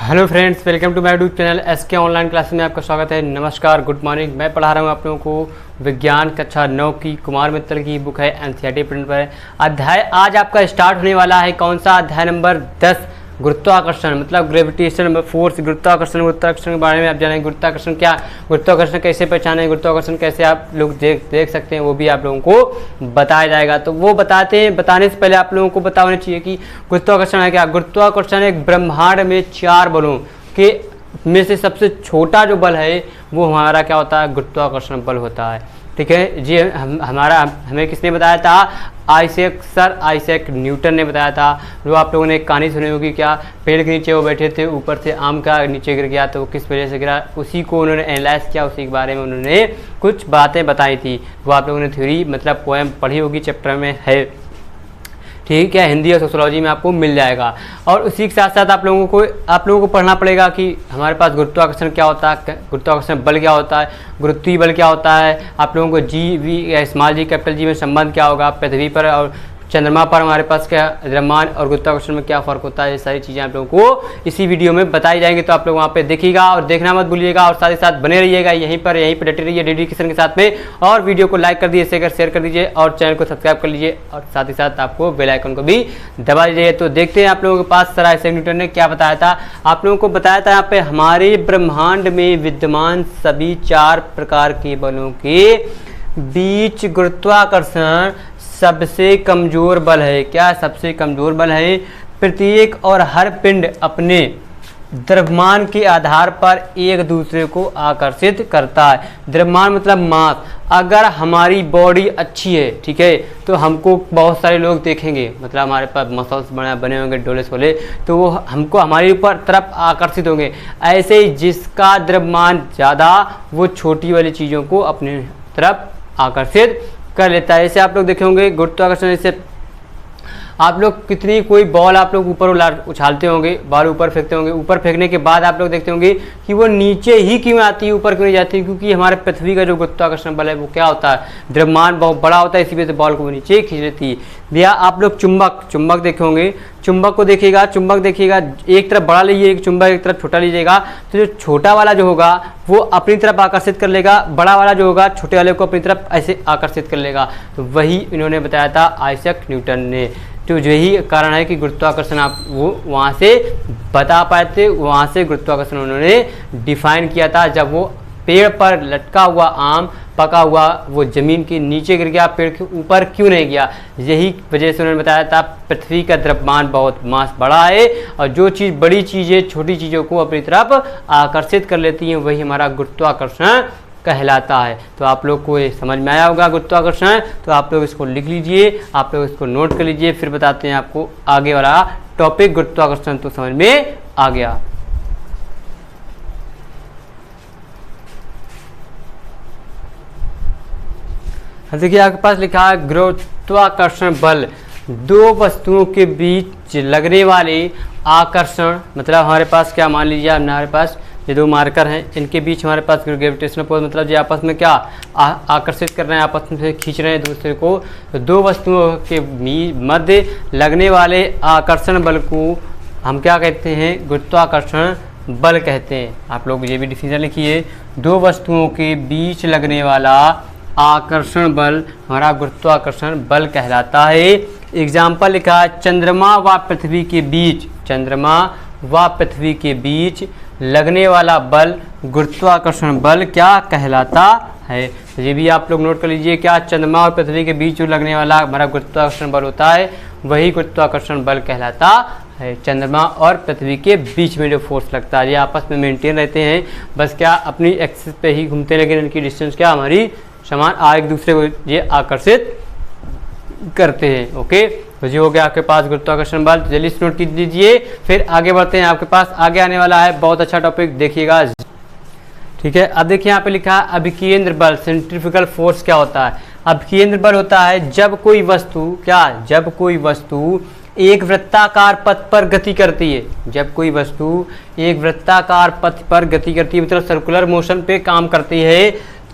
Hello friends, welcome to my YouTube channel SK online classes में आपका स्वागत है। नमस्कार, गुड मॉर्निंग। मैं पढ़ा रहा हूँ आप लोगों को विज्ञान कक्षा 9 की कुमार मित्तल की बुक है एनसीईआरटी प्रिंट पर। अध्याय आज आपका स्टार्ट होने वाला है। कौन सा? अध्याय नंबर 10, गुरुत्वाकर्षण मतलब ग्रेविटेशन फोर्स। गुरुत्वाकर्षण के बारे में आप जानेंगे। गुरुत्वाकर्षण क्या, गुरुत्वाकर्षण कैसे पहचानें, गुरुत्वाकर्षण कैसे आप लोग देख सकते हैं, वो भी आप लोगों को बताया जाएगा। तो वो बताने से पहले आप लोगों को पता होना चाहिए कि गुरुत्वाकर्षण है क्या। गुरुत्वाकर्षण एक ब्रह्मांड में 4 बलों के में से सबसे छोटा जो बल है वो हमारा क्या होता है, गुरुत्वाकर्षण बल होता है। ठीक है जी। हमें किसने बताया था? आइजैक न्यूटन ने बताया था। जो आप लोगों ने एक कहानी सुनी होगी, क्या पेड़ के नीचे वो बैठे थे, ऊपर से आम का नीचे गिर गया, तो वो किस वजह से गिरा, उसी को उन्होंने एनालाइज किया, उसी के बारे में उन्होंने कुछ बातें बताई थी। वो आप लोगों ने थ्योरी मतलब पोएम पढ़ी होगी, चैप्टर में है। ठीक है, हिंदी और सोशियोलॉजी में आपको मिल जाएगा। और उसी के साथ साथ आप लोगों को पढ़ना पड़ेगा कि हमारे पास गुरुत्वाकर्षण क्या होता है, गुरुत्वाकर्षण बल क्या होता है, गुरुत्वीय बल क्या होता है। आप लोगों को जी V small G capital G में संबंध क्या होगा, पृथ्वी पर और चंद्रमा पर हमारे पास क्या द्रव्यमान और गुरुत्वाकर्षण में क्या फ़र्क होता है। ये सारी चीज़ें आप लोगों को इसी वीडियो में बताई जाएंगी। तो आप लोग वहाँ पे देखिएगा और देखना मत भूलिएगा, और साथ ही साथ बने रहिएगा यहीं पर डटे रहिए डेडिकेशन के साथ में। और वीडियो को लाइक कर दीजिए, शेयर कर दीजिए और चैनल को सब्सक्राइब कर लीजिए, और साथ ही साथ आपको बेल आइकन को भी दबा दीजिए। तो देखते हैं आप लोगों के पास सर आइजैक न्यूटन ने क्या बताया था। आप लोगों को बताया था यहाँ पे हमारे ब्रह्मांड में विद्यमान सभी 4 प्रकार के बलों के बीच गुरुत्वाकर्षण सबसे कमजोर बल है। क्या सबसे कमजोर बल है? प्रत्येक और हर पिंड अपने द्रव्यमान के आधार पर एक दूसरे को आकर्षित करता है। द्रव्यमान मतलब मास। अगर हमारी बॉडी अच्छी है, ठीक है, तो हमको बहुत सारे लोग देखेंगे, मतलब हमारे पास मसल्स बने होंगे, डोले सोले, तो वो हमको हमारे ऊपर तरफ आकर्षित होंगे। ऐसे ही जिसका द्रव्यमान ज़्यादा वो छोटी वाली चीज़ों को अपनी तरफ आकर्षित कर लेता है। ऐसे आप लोग देखे होंगे गुरुत्वाकर्षण से आप लोग कितनी कोई बॉल आप लोग ऊपर उछालते होंगे, बॉल ऊपर फेंकते होंगे, ऊपर फेंकने के बाद आप लोग देखते होंगे कि वो नीचे ही क्यों आती है, ऊपर क्यों नहीं जाती, क्योंकि हमारे पृथ्वी का जो गुरुत्वाकर्षण बल है वो क्या होता है, द्रव्यमान बहुत बड़ा होता है, इसी वजह से बॉल को वो नीचे खींच लेती है। भैया आप लोग चुंबक देखे होंगे, चुंबक को देखिएगा, एक तरफ बड़ा लीजिए, एक चुंबक एक तरफ छोटा लीजिएगा, तो जो छोटा वाला जो होगा वो अपनी तरफ आकर्षित कर लेगा, बड़ा वाला जो होगा छोटे वाले को अपनी तरफ ऐसे आकर्षित कर लेगा। तो वही इन्होंने बताया था आइजैक न्यूटन ने। तो यही कारण है कि गुरुत्वाकर्षण आप वो वहाँ से बता पाए थे, वहाँ से गुरुत्वाकर्षण उन्होंने डिफाइन किया था। जब वो पेड़ पर लटका हुआ आम पका हुआ वो ज़मीन के नीचे गिर गया, पेड़ के ऊपर क्यों नहीं गया, यही वजह से उन्होंने बताया था पृथ्वी का द्रव्यमान बहुत मास बड़ा है, और जो चीज़ बड़ी चीज़ें छोटी चीज़ों को अपनी तरफ आकर्षित कर लेती हैं वही हमारा गुरुत्वाकर्षण कहलाता है। तो आप लोग को ये समझ में आया होगा गुरुत्वाकर्षण। तो आप लोग इसको लिख लीजिए, आप लोग इसको नोट कर लीजिए, फिर बताते हैं आपको आगे वाला टॉपिक। गुरुत्वाकर्षण तो समझ में आ गया। देखिए आपके पास लिखा है गुरुत्वाकर्षण बल, 2 वस्तुओं के बीच लगने वाले आकर्षण। मतलब हमारे पास क्या, मान लीजिए हमारे पास ये 2 मार्कर हैं, इनके बीच हमारे पास ग्रेविटेशनल फोर्स, मतलब ये आपस में क्या आकर्षित कर रहे हैं, आपस में खींच रहे हैं दूसरे को। तो 2 वस्तुओं के मध्य लगने वाले आकर्षण बल को हम क्या कहते हैं, गुरुत्वाकर्षण बल कहते हैं। आप लोग ये भी डिफिनेशन लिखिए, 2 वस्तुओं के बीच लगने वाला आकर्षण बल हमारा गुरुत्वाकर्षण बल कहलाता है। एग्जाम्पल लिखा है, चंद्रमा व पृथ्वी के बीच लगने वाला बल गुरुत्वाकर्षण बल क्या कहलाता है। तो ये भी आप लोग नोट कर लीजिए, क्या चंद्रमा और पृथ्वी के बीच जो लगने वाला हमारा गुरुत्वाकर्षण बल होता है वही गुरुत्वाकर्षण बल कहलाता है। चंद्रमा और पृथ्वी के बीच में जो फोर्स लगता है ये आपस में मेंटेन रहते हैं, बस क्या अपनी एक्सिस पे ही घूमते, लेकिन इनकी डिस्टेंस क्या हमारी समान, एक दूसरे को ये आकर्षित करते हैं। ओके, तो ये हो गया आपके पास गुरुत्वाकर्षण बल। जल्दी से नोट कर लीजिए, फिर आगे बढ़ते हैं। आपके पास आगे आने वाला है बहुत अच्छा टॉपिक, देखिएगा। ठीक है, अब देखिए यहाँ पे लिखा है अभिकेंद्र बल, सेंट्रीफ्यूगल फोर्स क्या होता है। अभिकेंद्र बल होता है जब कोई वस्तु एक वृत्ताकार पथ पर गति करती है, जब कोई वस्तु एक वृत्ताकार पथ पर गति करती है, मतलब सर्कुलर मोशन पे काम करती है,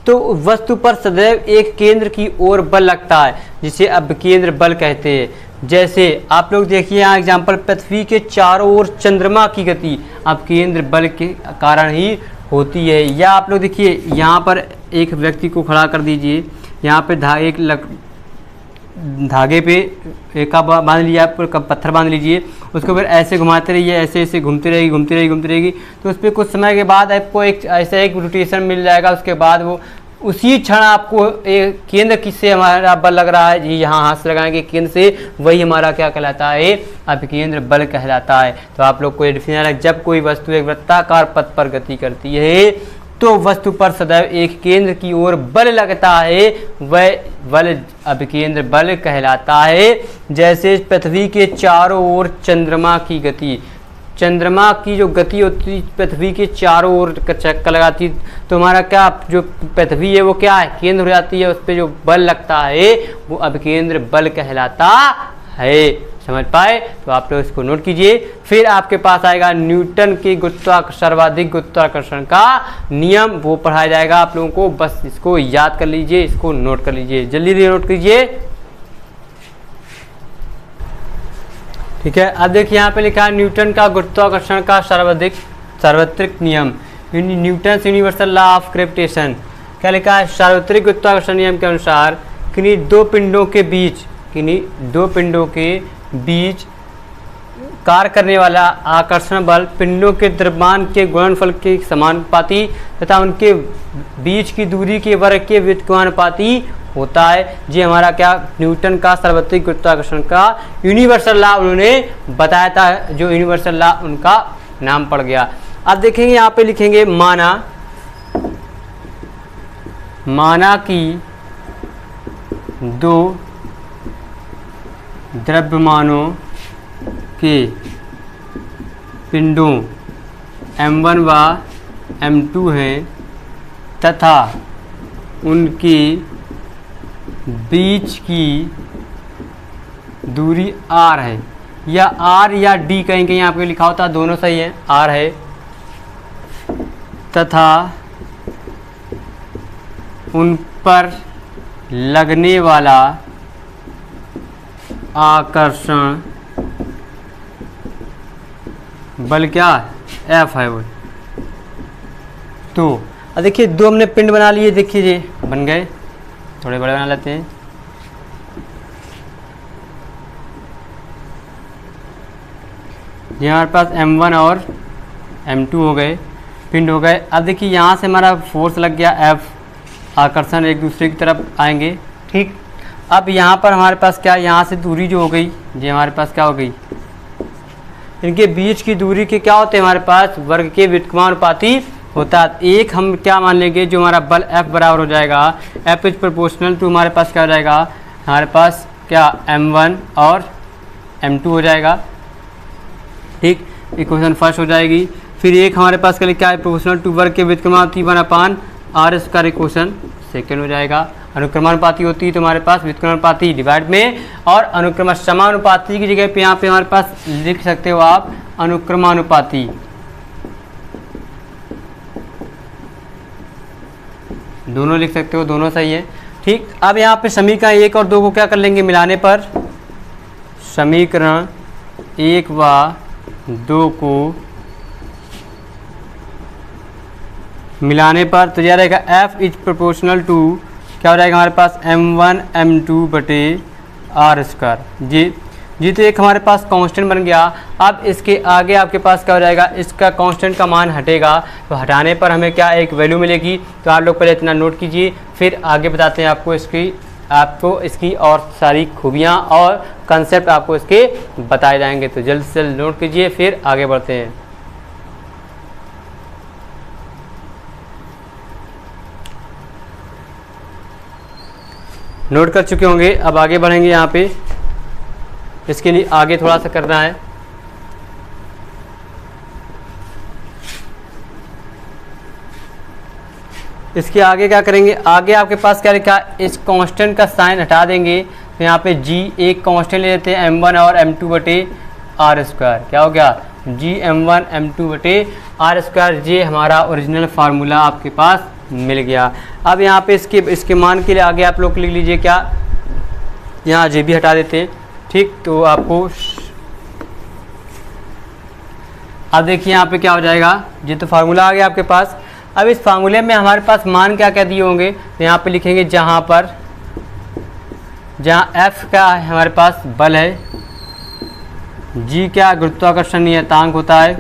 तो वस्तु पर सदैव एक केंद्र की ओर बल लगता है, जिसे अभिकेंद्र बल कहते हैं। जैसे आप लोग देखिए यहाँ एग्जाम्पल, पृथ्वी के चारों ओर चंद्रमा की गति अब केंद्र बल के कारण ही होती है। या आप लोग देखिए यहाँ पर एक व्यक्ति को खड़ा कर दीजिए, यहाँ पे धागे पे एक का बांध लिया, पत्थर बांध लीजिए, उसको फिर ऐसे घुमाते रहिए, ऐसे ऐसे घूमती रहेगी, तो उस पर कुछ समय के बाद आपको एक ऐसा एक रोटेशन मिल जाएगा। उसके बाद वो उसी क्षण आपको एक केंद्र किससे हमारा बल लग रहा है जी, यहाँ हाथ से लगाएंगे केंद्र से, वही हमारा क्या कहलाता है, अभिकेंद्र बल कहलाता है। तो आप लोग को ये डिफिनेशन, जब कोई वस्तु एक वृत्ताकार पथ पर गति करती है तो वस्तु पर सदैव एक केंद्र की ओर बल लगता है, वह बल अभिकेंद्र बल कहलाता है। जैसे पृथ्वी के चारों ओर चंद्रमा की गति, चंद्रमा की जो गति होती पृथ्वी के चारों ओर चक्कर लगाती, तो हमारा क्या जो पृथ्वी है वो क्या है, केंद्र हो जाती है, उस पर जो बल लगता है वो अभिकेंद्र बल कहलाता है। समझ पाए? तो आप लोग इसको नोट कीजिए। फिर आपके पास आएगा न्यूटन के सर्वाधिक गुरुत्वाकर्षण का नियम, वो पढ़ाया जाएगा आप लोगों को, बस इसको याद कर लीजिए, इसको नोट कर लीजिए, जल्दी नोट कीजिए। ठीक है, अब देखिए यहाँ पे लिखा है न्यूटन का गुरुत्वाकर्षण का सार्वत्रिक नियम, Newton universal law of gravitation. क्या लिखा है? सार्वत्रिक गुरुत्वाकर्षण नियम के अनुसार किन्हीं दो पिंडों के बीच कार्य करने वाला आकर्षण बल पिंडों के द्रव्यमान के गुणनफल के समानुपाती तथा उनके बीच की दूरी के वर्ग के व्युत्क्रमानुपाती होता है। जी हमारा क्या न्यूटन का सार्वत्रिक गुरुत्वाकर्षण का यूनिवर्सल लॉ उन्होंने बताया था, जो यूनिवर्सल लॉ उनका नाम पड़ गया। अब देखेंगे यहाँ पे लिखेंगे माना कि दो द्रव्यमानों के पिंडों m1 व m2 हैं तथा उनके बीच की दूरी r है, या r या d कहीं कहीं आपको लिखा होता, दोनों सही है, r है, तथा उन पर लगने वाला आकर्षण बल क्या F है वो। तो अब देखिए दो हमने पिंड बना लिए, देखिए जी बन गए, थोड़े बड़े बना लेते हैं। ये हमारे पास m1 और m2 हो गए, पिंड हो गए। अब देखिए यहाँ से हमारा फोर्स लग गया F, आकर्षण एक दूसरे की तरफ आएंगे। ठीक, अब यहाँ पर हमारे पास क्या, यहाँ से दूरी जो हो गई, ये हमारे पास क्या हो गई, इनके बीच की दूरी के क्या होते हैं हमारे पास, वर्ग के व्युत्क्रमानुपाती होता है। एक हम क्या मान लेंगे, जो हमारा बल F बराबर हो जाएगा, F इज प्रोपोर्शनल टू हमारे पास क्या हो जाएगा, हमारे पास क्या m1 और m2 हो जाएगा। ठीक, इक्वेशन फर्स्ट हो जाएगी। फिर एक हमारे पास क्या है, प्रोपोर्शनल टू वर्ग के व्युत्क्रमानुपाती 1/r स्क्वायर, इक्वेशन सेकेंड हो जाएगा। अनुक्रमानुपाती होती है तो हमारे पास व्युत्क्रमानुपाती डिवाइड में, और अनुक्रम समानुपाती की जगह पे यहाँ पे हमारे पास लिख सकते हो आप अनुक्रमानुपाती। दोनों लिख सकते हो, दोनों सही है। ठीक, अब यहाँ पे समीकरण 1 और 2 को क्या कर लेंगे, मिलाने पर समीकरण 1 व 2 को मिलाने पर तो यह रहेगा F इज प्रोपोर्शनल टू क्या हो जाएगा हमारे पास m1 m2 बटे r स्क्वायर। जी तो एक हमारे पास कांस्टेंट बन गया। अब इसके आगे आपके पास क्या हो जाएगा, इसका कांस्टेंट का मान हटेगा, तो हटाने पर हमें क्या एक वैल्यू मिलेगी। तो आप लोग पहले इतना नोट कीजिए, फिर आगे बताते हैं आपको इसकी और सारी खूबियाँ और कंसेप्ट आपको इसके बताए जाएंगे। तो जल्द से जल्द नोट कीजिए, फिर आगे बढ़ते हैं। नोट कर चुके होंगे, अब आगे बढ़ेंगे। यहाँ पे इसके लिए आगे थोड़ा सा करना है। इसके आगे क्या करेंगे, आगे आपके पास क्या लिखा, इस कांस्टेंट का साइन हटा देंगे, तो यहाँ पे g एक कांस्टेंट ले लेते हैं m1 और m2 बटे r स्क्वायर। क्या हो गया, g m1 m2 बटे r स्क्वायर। ये हमारा ओरिजिनल फार्मूला आपके पास मिल गया। अब यहाँ पे इसके मान के लिए आगे आप लोग लिख लीजिए क्या, यहाँ जे भी हटा देते हैं, ठीक, तो आपको अब देखिए यहाँ पे क्या हो जाएगा, ये तो फार्मूला आ गया आपके पास। अब इस फार्मूले में हमारे पास मान क्या क्या दिए होंगे, तो यहाँ पे लिखेंगे जहाँ F क्या है हमारे पास बल है, G क्या गुरुत्वाकर्षण नियतांक होता है,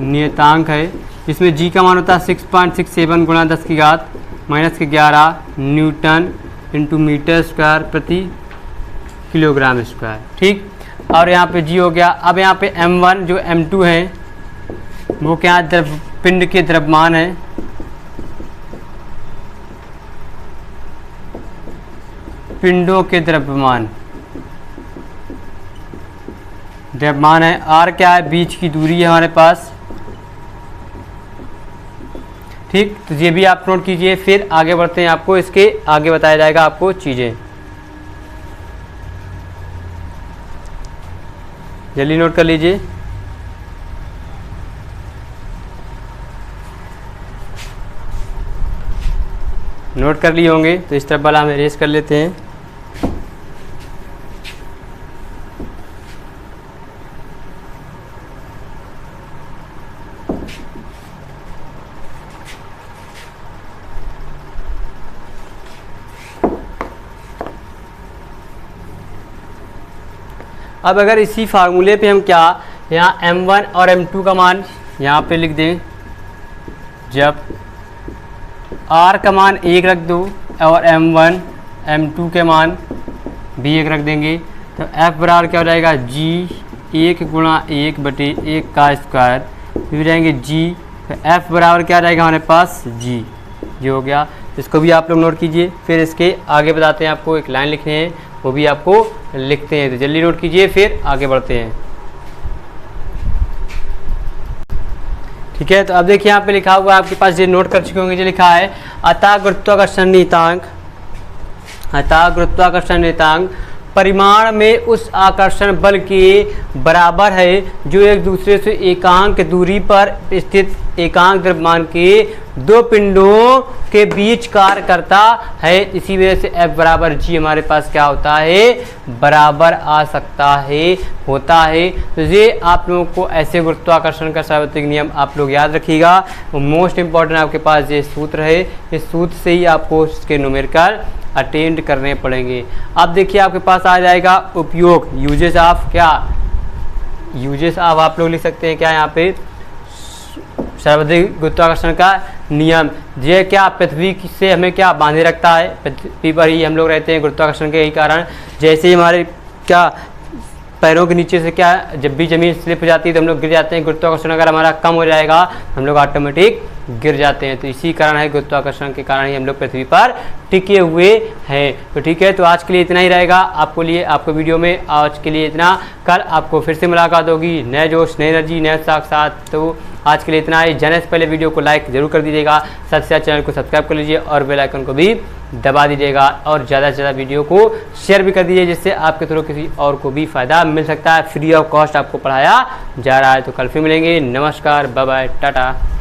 नियतांक है, इसमें G का मान होता है 6.67 गुणा 10⁻⁻11 न्यूटन इंटू मीटर स्क्वायर प्रति किलोग्राम स्क्वायर। ठीक, और यहाँ पे G हो गया। अब यहाँ पे M1 जो M2 है वो क्या पिंड के द्रव्यमान है, पिंडों के द्रव्यमान है। R क्या है, बीच की दूरी है हमारे पास। ठीक, तो ये भी आप नोट कीजिए। फिर आगे बढ़ते हैं, आपको इसके आगे बताया जाएगा आपको चीज़ें, जल्दी नोट कर लीजिए। नोट कर लिए होंगे तो इस तरफ वाला हम इरेज कर लेते हैं। अब अगर इसी फार्मूले पे हम क्या यहाँ M1 और M2 का मान यहाँ पे लिख दें, जब R का मान 1 रख दो और M1 M2 के मान भी 1 रख देंगे, तो F बराबर क्या हो जाएगा, G 1 गुणा 1 बटे 1 का स्क्वायर, फिर जाएंगे G, तो F बराबर क्या आ जाएगा हमारे पास G, जो हो गया। इसको भी आप लोग नोट कीजिए। फिर इसके आगे बताते हैं, आपको एक लाइन लिखनी है, वो भी आपको लिखते हैं, तो जल्दी नोट कीजिए, फिर आगे बढ़ते हैं। ठीक है, तो अब देखिए यहाँ पे लिखा हुआ है आपके पास, ये नोट कर चुके होंगे, जो लिखा है अतः गुरुत्वाकर्षण नियतांक परिमाण में उस आकर्षण बल के बराबर है जो एक दूसरे से एकांक दूरी पर स्थित एकांक द्रव्यमान के दो पिंडों के बीच कार्य करता है। इसी वजह से F बराबर G हमारे पास क्या होता है, बराबर आ सकता है, होता है। तो ये आप लोगों को ऐसे गुरुत्वाकर्षण का सार्वत्रिक नियम आप लोग याद रखिएगा। मोस्ट इम्पॉर्टेंट आपके पास ये सूत्र है, इस सूत्र से ही आपको इसके न्यूमेरिकल अटेंड करने पड़ेंगे। अब देखिए आपके पास आ जाएगा उपयोग, यूजेस ऑफ आप लोग लिख सकते हैं क्या यहाँ पे, सर्वाधिक गुरुत्वाकर्षण का नियम। ये क्या पृथ्वी से हमें क्या बांधे रखता है, पृथ्वी पर ही हम लोग रहते हैं गुरुत्वाकर्षण के यही कारण। जैसे ही हमारे क्या पैरों के नीचे से क्या जब भी ज़मीन स्लिप हो जाती है तो हम लोग गिर जाते हैं, गुरुत्वाकर्षण अगर हमारा कम हो जाएगा हम लोग ऑटोमेटिक गिर जाते हैं। तो इसी कारण है, गुरुत्वाकर्षण के कारण ही हम लोग पृथ्वी पर टिके हुए हैं। तो ठीक है, तो आज के लिए इतना ही रहेगा आपको वीडियो में। आज के लिए इतना, कल आपको फिर से मुलाकात होगी नए जोश, नई एनर्जी, नए साथ। तो आज के लिए इतना ही। जाने से पहले वीडियो को लाइक जरूर कर दीजिएगा, साथ ही साथ चैनल को सब्सक्राइब कर लीजिए और बेल आइकन को भी दबा दीजिएगा, और ज़्यादा से ज़्यादा वीडियो को शेयर भी कर दीजिए, जिससे आपके थ्रू किसी और को भी फ़ायदा मिल सकता है। फ्री ऑफ कॉस्ट आपको पढ़ाया जा रहा है। तो कल फिर मिलेंगे। नमस्कार, बाय बाय, टाटा।